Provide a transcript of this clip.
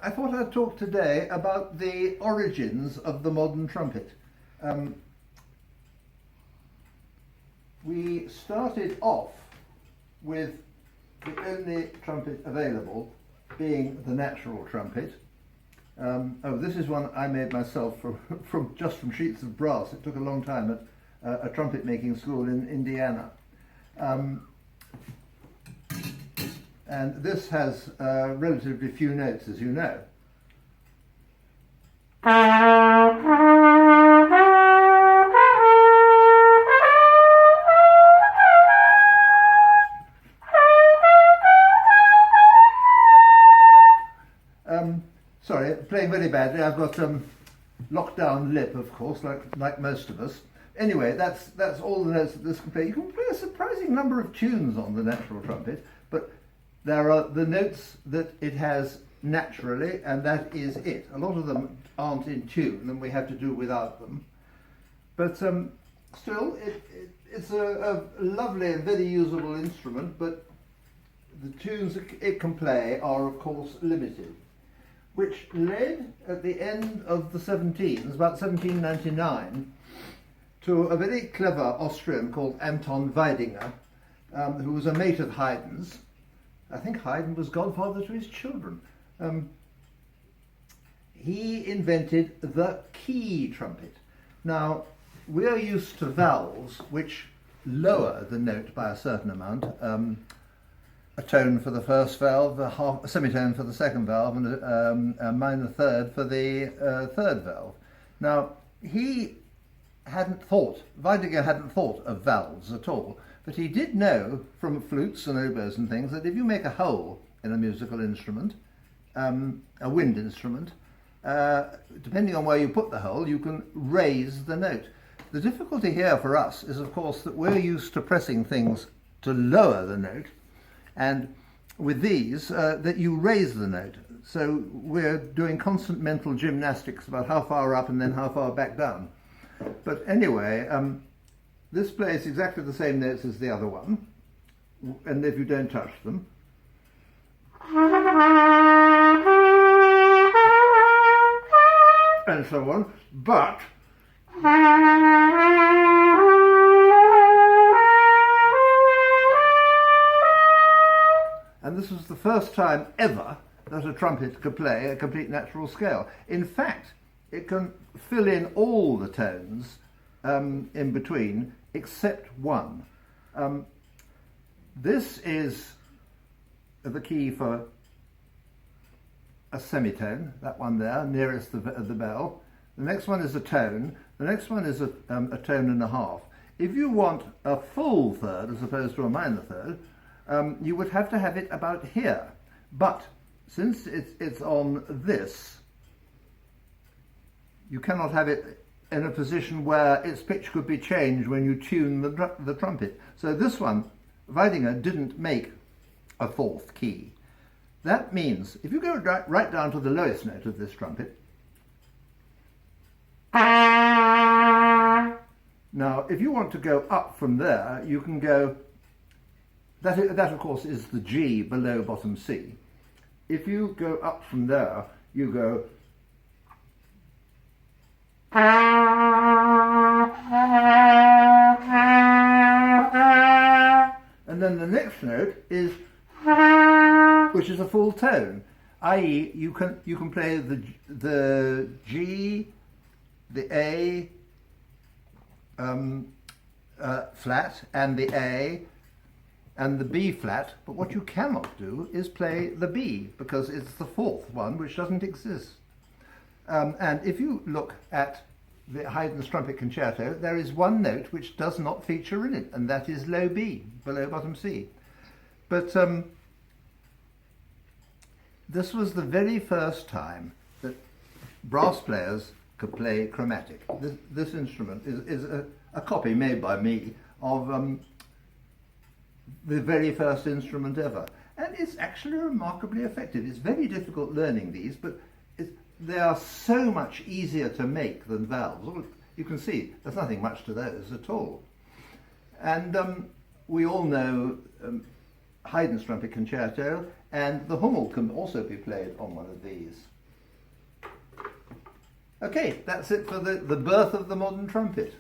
I thought I'd talk today about the origins of the modern trumpet. We started off with the only trumpet available being the natural trumpet. This is one I made myself from sheets of brass. It took a long time at a trumpet making school in Indiana. And this has relatively few notes, as you know. Sorry, playing very badly. I've got lockdown lip, of course, like most of us. Anyway, that's all the notes that this can play. You can play a surprising number of tunes on the natural trumpet, but there are the notes that it has naturally, and that is it. A lot of them aren't in tune, and we have to do without them. But still, it's a lovely and very usable instrument, but the tunes it can play are, of course, limited, which led, at the end of the 17s, about 1799, to a very clever Austrian called Anton Weidinger, who was a mate of Haydn's. I think Haydn was godfather to his children. He invented the key trumpet. Now, we're used to valves which lower the note by a certain amount, a tone for the first valve, a semitone for the second valve, and a minor third for the third valve. Now, Weidinger hadn't thought of valves at all, but he did know from flutes and oboes and things that if you make a hole in a musical instrument, a wind instrument, depending on where you put the hole, you can raise the note. The difficulty here for us is, of course, that we're used to pressing things to lower the note, and with these, that you raise the note. So we're doing constant mental gymnastics about how far up and then how far back down. But anyway, this plays exactly the same notes as the other one, and if you don't touch them. And so on, but and this was the first time ever that a trumpet could play a complete natural scale. In fact, it can fill in all the tones in between except one. This is the key for a semitone, that one there, nearest the bell. The next one is a tone. The next one is a tone and a half. If you want a full third as opposed to a minor third, you would have to have it about here. But since it's on this, you cannot have it in a position where its pitch could be changed when you tune the trumpet. So this one, Weidinger didn't make a fourth key. That means if you go right down to the lowest note of this trumpet, now if you want to go up from there, you can go, that of course is the G below bottom C. If you go up from there, you go, and then the next note is, which is a full tone, i.e. you can play the G, the A flat, and the A, and the B flat, but what you cannot do is play the B, because it's the fourth one which doesn't exist. And if you look at the Haydn's Trumpet Concerto, there is one note which does not feature in it, and that is low B, below bottom C. But this was the very first time that brass players could play chromatic. This instrument is a copy made by me of the very first instrument ever. And it's actually remarkably effective. It's very difficult learning these, but they are so much easier to make than valves. You can see there's nothing much to those at all. And we all know Haydn's Trumpet Concerto and the hummel can also be played on one of these. Okay, that's it for the birth of the modern trumpet.